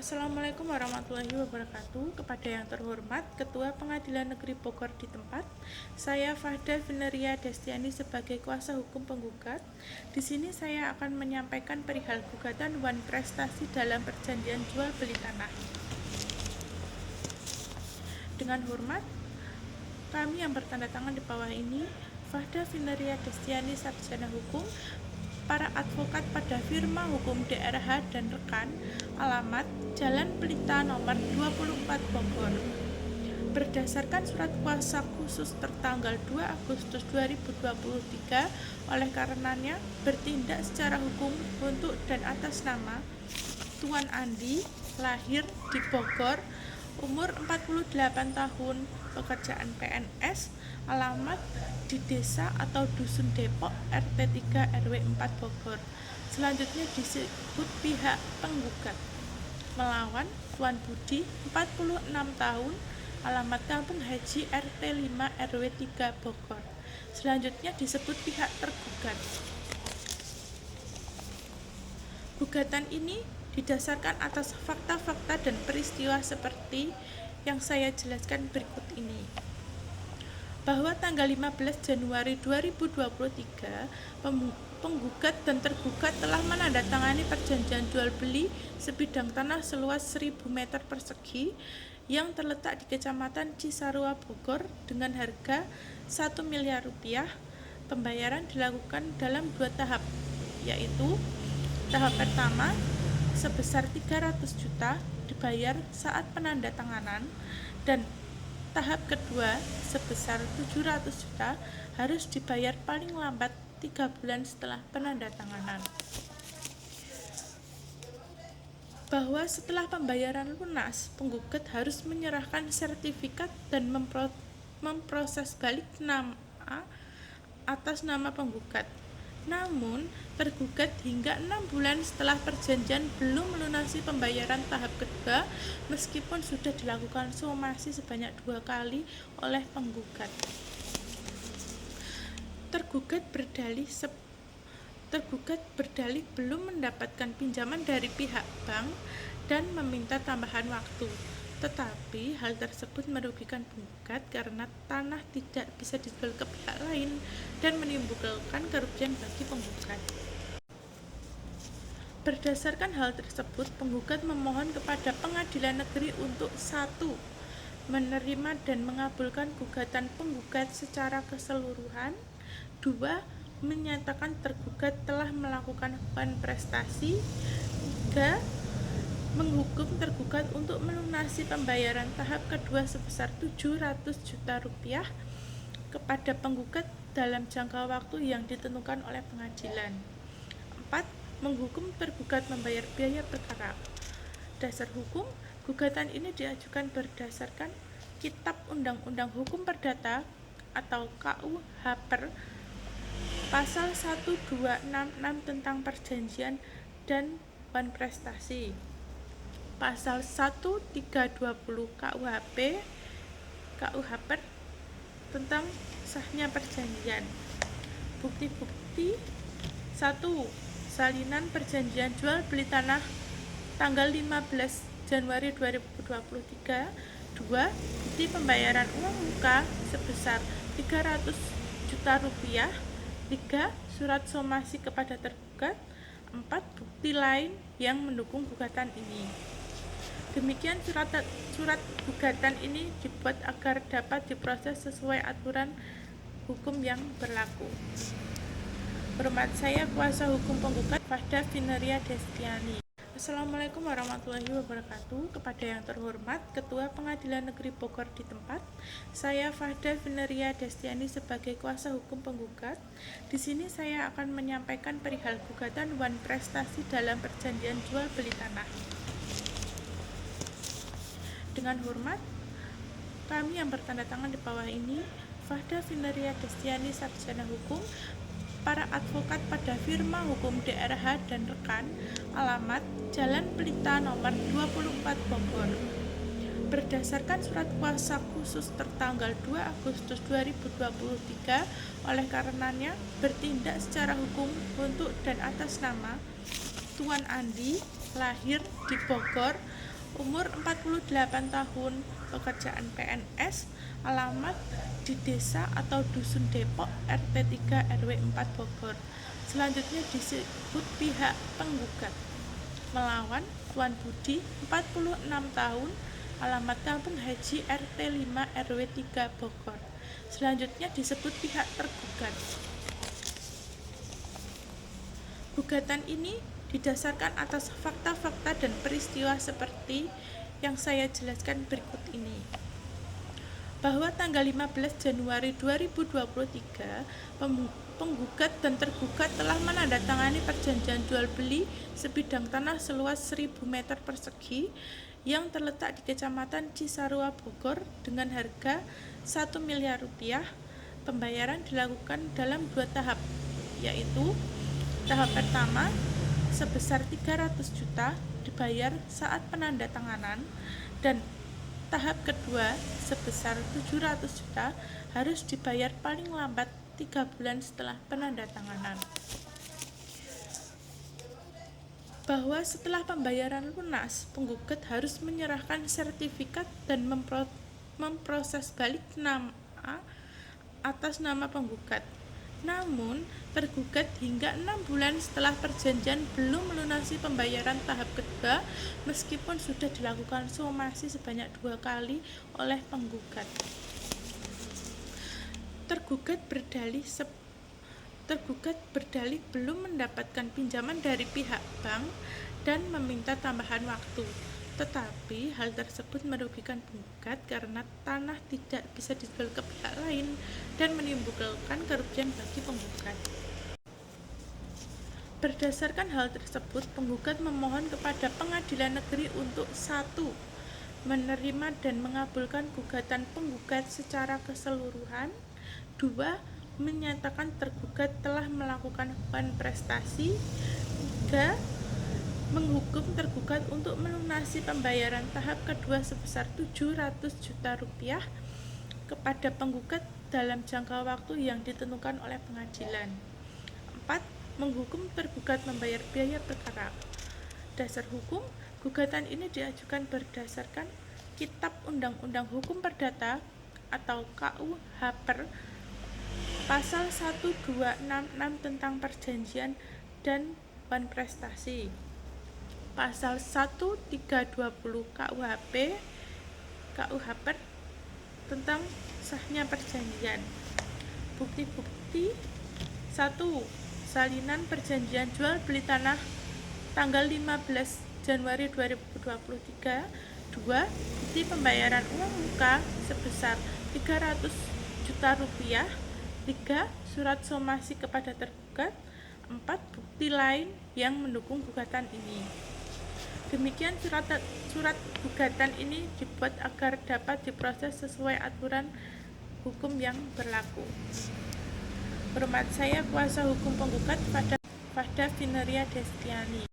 Assalamualaikum warahmatullahi wabarakatuh. Kepada yang terhormat Ketua Pengadilan Negeri Bogor di tempat, saya Fahda Vineria Destiani sebagai kuasa hukum penggugat. Di sini saya akan menyampaikan perihal gugatan Wan Prestasi dalam perjanjian jual beli tanah. Dengan hormat, kami yang bertanda tangan di bawah ini, Fahda Vineria Destiani Sarjana Hukum, para advokat pada firma hukum DRH dan rekan, alamat Jalan Pelita nomor 24 Bogor. Berdasarkan surat kuasa khusus tertanggal 2 Agustus 2023, oleh karenanya bertindak secara hukum untuk dan atas nama Tuan Andi, lahir di Bogor, umur 48 tahun, pekerjaan PNS, alamat di desa atau dusun Depok, RT 3 RW 4 Bogor. Selanjutnya disebut pihak penggugat melawan Tuan Budi, 46 tahun, alamat Kampung Haji, RT 5 RW 3 Bogor. Selanjutnya disebut pihak tergugat. Gugatan ini didasarkan atas fakta-fakta dan peristiwa seperti yang saya jelaskan berikut ini. Bahwa tanggal 15 Januari 2023, penggugat dan tergugat telah menandatangani perjanjian jual beli sebidang tanah seluas 1000 meter persegi yang terletak di Kecamatan Cisarua, Bogor dengan harga 1 miliar rupiah. Pembayaran dilakukan dalam 2 tahap, yaitu tahap pertama sebesar 300 juta dibayar saat penandatanganan, dan tahap kedua sebesar 700 juta harus dibayar paling lambat 3 bulan setelah penandatanganan. Bahwa setelah pembayaran lunas, penggugat harus menyerahkan sertifikat dan memproses balik nama atas nama penggugat. Namun, tergugat hingga 6 bulan setelah perjanjian belum melunasi pembayaran tahap kedua, meskipun sudah dilakukan somasi sebanyak 2 kali oleh penggugat. Tergugat berdalih belum mendapatkan pinjaman dari pihak bank dan meminta tambahan waktu. Tetapi hal tersebut merugikan penggugat karena tanah tidak bisa dijual ke pihak lain dan menimbulkan kerugian bagi penggugat. Berdasarkan hal tersebut, penggugat memohon kepada pengadilan negeri untuk 1. Menerima dan mengabulkan gugatan penggugat secara keseluruhan. 2. Menyatakan tergugat telah melakukan Wan Prestasi. 3. Menghukum tergugat untuk melunasi pembayaran tahap kedua sebesar 700 juta rupiah kepada penggugat dalam jangka waktu yang ditentukan oleh pengadilan. 4. Menghukum tergugat membayar biaya perkara. Dasar hukum, gugatan ini diajukan berdasarkan Kitab Undang-Undang Hukum Perdata atau KUH pasal 1266 tentang perjanjian dan Wan Prestasi, pasal 1320 KUH tentang sahnya perjanjian. Bukti-bukti: 1. Salinan perjanjian jual beli tanah tanggal 15 Januari 2023. 2. Bukti pembayaran uang muka sebesar 300 juta rupiah. 3. Surat somasi kepada tergugat. 4. Bukti lain yang mendukung gugatan ini. Demikian surat gugatan ini dibuat agar dapat diproses sesuai aturan hukum yang berlaku. Hormat saya, kuasa hukum penggugat Fahda Vineria Destiani. Assalamualaikum warahmatullahi wabarakatuh. Kepada yang terhormat Ketua Pengadilan Negeri Bogor di tempat, saya Fahda Vineria Destiani sebagai kuasa hukum penggugat. Di sini saya akan menyampaikan perihal gugatan Wan Prestasi dalam perjanjian jual beli tanah. Dengan hormat, kami yang bertanda tangan di bawah ini, Fahda Vineria Destiani Sarjana Hukum, para advokat pada firma hukum DRH dan rekan, alamat Jalan Pelita nomor 24 Bogor. Berdasarkan surat kuasa khusus tertanggal 2 Agustus 2023, oleh karenanya bertindak secara hukum untuk dan atas nama Tuan Andi, lahir di Bogor, umur 48 tahun, pekerjaan PNS, alamat di desa atau dusun Depok, RT 3 RW 4 Bogor. Selanjutnya disebut pihak penggugat. Melawan Tuan Budi, 46 tahun, alamat Kampung Haji, RT 5 RW 3 Bogor. Selanjutnya disebut pihak tergugat. Gugatan ini didasarkan atas fakta-fakta dan peristiwa seperti yang saya jelaskan berikut ini. Bahwa tanggal 15 Januari 2023, penggugat dan tergugat telah menandatangani perjanjian jual beli sebidang tanah seluas 1000 meter persegi yang terletak di Kecamatan Cisarua, Bogor dengan harga 1 miliar rupiah. Pembayaran dilakukan dalam 2 tahap, yaitu tahap pertama sebesar 300 juta dibayar saat penandatanganan, dan tahap kedua sebesar 700 juta harus dibayar paling lambat 3 bulan setelah penandatanganan. Bahwa setelah pembayaran lunas, penggugat harus menyerahkan sertifikat dan memproses balik nama atas nama penggugat. Namun, tergugat hingga 6 bulan setelah perjanjian belum melunasi pembayaran tahap kedua, meskipun sudah dilakukan somasi sebanyak 2 kali oleh penggugat. Tergugat berdalih belum mendapatkan pinjaman dari pihak bank dan meminta tambahan waktu. Tetapi hal tersebut merugikan penggugat karena tanah tidak bisa dijual ke pihak lain dan menimbulkan kerugian bagi penggugat. Berdasarkan hal tersebut, penggugat memohon kepada Pengadilan Negeri untuk 1. Menerima dan mengabulkan gugatan penggugat secara keseluruhan. 2. Menyatakan tergugat telah melakukan prestasi. 3. Menghukum tergugat untuk melunasi pembayaran tahap kedua sebesar 700 juta rupiah kepada penggugat dalam jangka waktu yang ditentukan oleh pengadilan. 4. Menghukum tergugat membayar biaya perkara. Dasar hukum, gugatan ini diajukan berdasarkan Kitab Undang-Undang Hukum Perdata atau KUH Pasal 1266 tentang perjanjian dan prestasi. Pasal 1320 KUHP tentang sahnya perjanjian. Bukti-bukti: 1. Salinan perjanjian jual beli tanah tanggal 15 Januari 2023. 2. Bukti pembayaran uang muka sebesar 300 juta rupiah. 3. Surat somasi kepada tergugat. 4. Bukti lain yang mendukung gugatan ini. Demikian surat gugatan ini dibuat agar dapat diproses sesuai aturan hukum yang berlaku. Hormat saya, kuasa hukum penggugat Fahda Vineria Destiani.